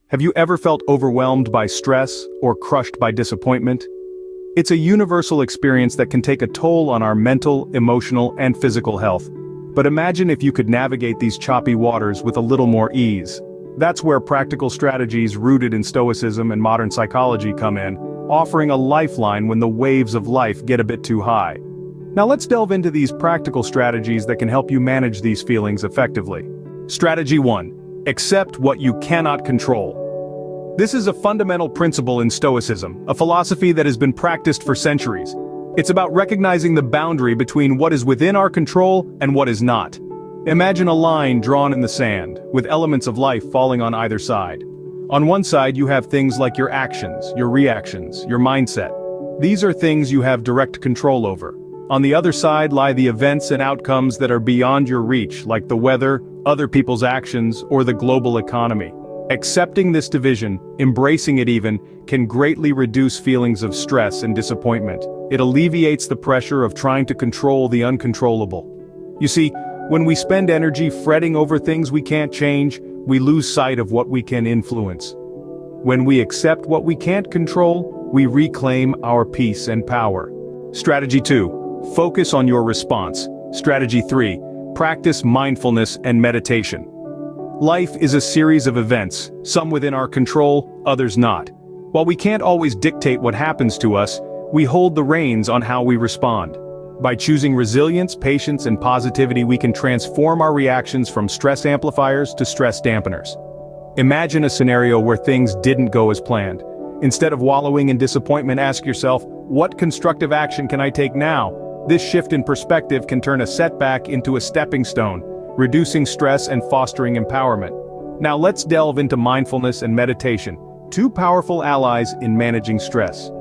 Have you ever felt overwhelmed by stress or crushed by disappointment? It's a universal experience that can take a toll on our mental, emotional, and physical health. But imagine if you could navigate these choppy waters with a little more ease. That's where practical strategies rooted in Stoicism and modern psychology come in, offering a lifeline when the waves of life get a bit too high. Now let's delve into these practical strategies that can help you manage these feelings effectively. Strategy 1. Accept what you cannot control. This is a fundamental principle in Stoicism, a philosophy that has been practiced for centuries. It's about recognizing the boundary between what is within our control and what is not. Imagine a line drawn in the sand, with elements of life falling on either side. On one side you have things like your actions, your reactions, your mindset. These are things you have direct control over. On the other side lie the events and outcomes that are beyond your reach, like the weather, other people's actions, or the global economy. Accepting this division, embracing it even, can greatly reduce feelings of stress and disappointment. It alleviates the pressure of trying to control the uncontrollable. You see, when we spend energy fretting over things we can't change, we lose sight of what we can influence. When we accept what we can't control, we reclaim our peace and power. Strategy 2. Focus on your response. Strategy 3. Practice mindfulness and meditation. Life is a series of events, some within our control, others not. While we can't always dictate what happens to us, we hold the reins on how we respond. By choosing resilience, patience, and positivity, we can transform our reactions from stress amplifiers to stress dampeners. Imagine a scenario where things didn't go as planned. Instead of wallowing in disappointment, ask yourself, what constructive action can I take now? This shift in perspective can turn a setback into a stepping stone, reducing stress and fostering empowerment. Now let's delve into mindfulness and meditation, two powerful allies in managing stress.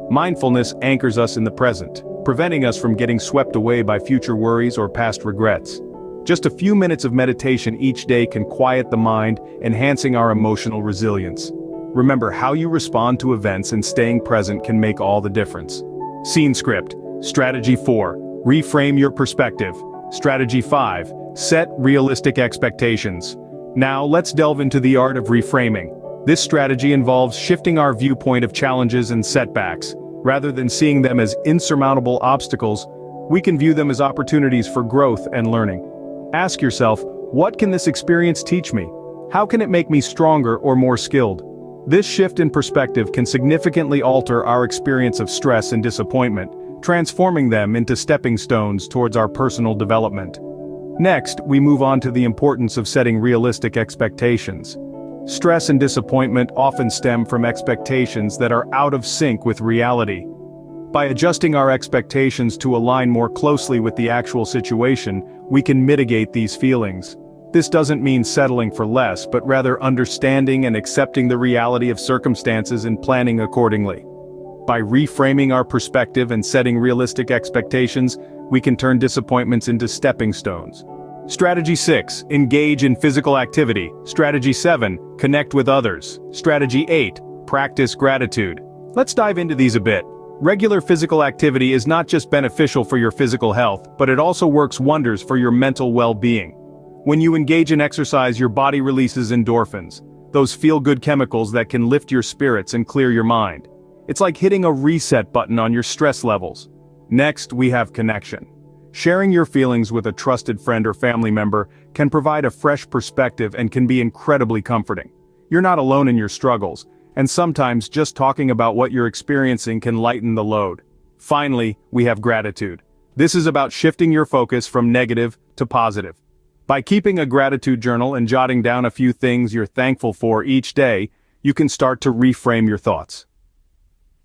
Mindfulness anchors us in the present, preventing us from getting swept away by future worries or past regrets. Just a few minutes of meditation each day can quiet the mind, enhancing our emotional resilience. Remember, how you respond to events and staying present can make all the difference. Scene script. Strategy 4. Reframe your perspective. Strategy 5. Set realistic expectations. Now let's delve into the art of reframing. This strategy involves shifting our viewpoint of challenges and setbacks. Rather than seeing them as insurmountable obstacles, we can view them as opportunities for growth and learning. Ask yourself, what can this experience teach me? How can it make me stronger or more skilled? This shift in perspective can significantly alter our experience of stress and disappointment, transforming them into stepping stones towards our personal development. Next, we move on to the importance of setting realistic expectations. Stress and disappointment often stem from expectations that are out of sync with reality. By adjusting our expectations to align more closely with the actual situation, we can mitigate these feelings. This doesn't mean settling for less, but rather understanding and accepting the reality of circumstances and planning accordingly. By reframing our perspective and setting realistic expectations, we can turn disappointments into stepping stones. Strategy 6. Engage in physical activity. Strategy 7. Connect with others. Strategy 8. Practice gratitude. Let's dive into these a bit. Regular physical activity is not just beneficial for your physical health, but it also works wonders for your mental well-being. When you engage in exercise, your body releases endorphins, those feel-good chemicals that can lift your spirits and clear your mind. It's like hitting a reset button on your stress levels. Next, we have connection. Sharing your feelings with a trusted friend or family member can provide a fresh perspective and can be incredibly comforting. You're not alone in your struggles, and sometimes just talking about what you're experiencing can lighten the load. Finally, we have gratitude. This is about shifting your focus from negative to positive. By keeping a gratitude journal and jotting down a few things you're thankful for each day, you can start to reframe your thoughts.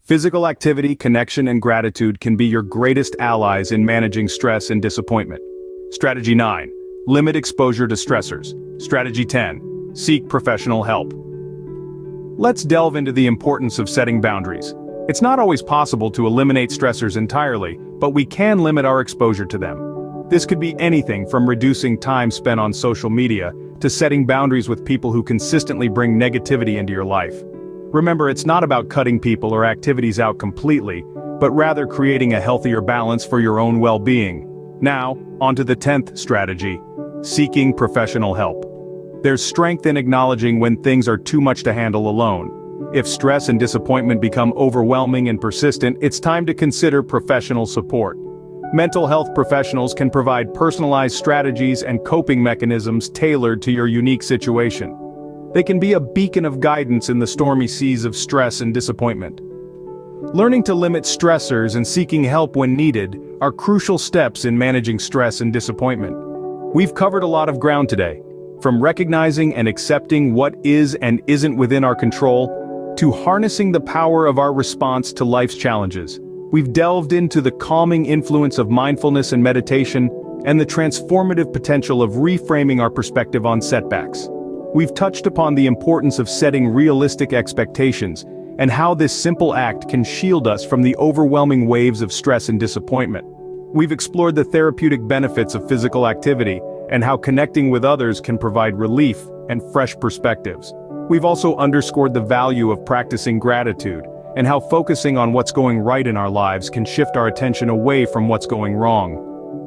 Physical activity, connection, and gratitude can be your greatest allies in managing stress and disappointment. Strategy 9. Limit exposure to stressors. Strategy 10. Seek professional help. Let's delve into the importance of setting boundaries. It's not always possible to eliminate stressors entirely, but we can limit our exposure to them. This could be anything from reducing time spent on social media to setting boundaries with people who consistently bring negativity into your life. Remember, it's not about cutting people or activities out completely, but rather creating a healthier balance for your own well-being. Now, onto the 10th strategy: seeking professional help. There's strength in acknowledging when things are too much to handle alone. If stress and disappointment become overwhelming and persistent, it's time to consider professional support. Mental health professionals can provide personalized strategies and coping mechanisms tailored to your unique situation. They can be a beacon of guidance in the stormy seas of stress and disappointment. Learning to limit stressors and seeking help when needed are crucial steps in managing stress and disappointment. We've covered a lot of ground today, from recognizing and accepting what is and isn't within our control, to harnessing the power of our response to life's challenges. We've delved into the calming influence of mindfulness and meditation, and the transformative potential of reframing our perspective on setbacks. We've touched upon the importance of setting realistic expectations, and how this simple act can shield us from the overwhelming waves of stress and disappointment. We've explored the therapeutic benefits of physical activity, and how connecting with others can provide relief and fresh perspectives. We've also underscored the value of practicing gratitude, and how focusing on what's going right in our lives can shift our attention away from what's going wrong.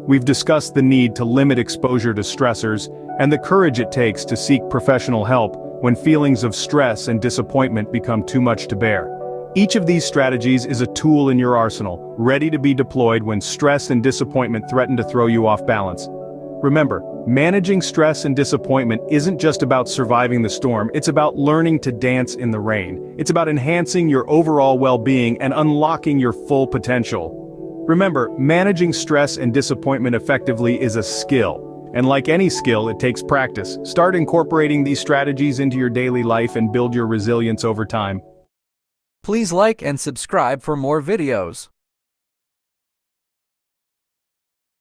We've discussed the need to limit exposure to stressors, and the courage it takes to seek professional help when feelings of stress and disappointment become too much to bear. Each of these strategies is a tool in your arsenal, ready to be deployed when stress and disappointment threaten to throw you off balance. Remember, managing stress and disappointment isn't just about surviving the storm, it's about learning to dance in the rain. It's about enhancing your overall well-being and unlocking your full potential. Remember, managing stress and disappointment effectively is a skill. And like any skill, it takes practice. Start incorporating these strategies into your daily life and build your resilience over time. Please like and subscribe for more videos.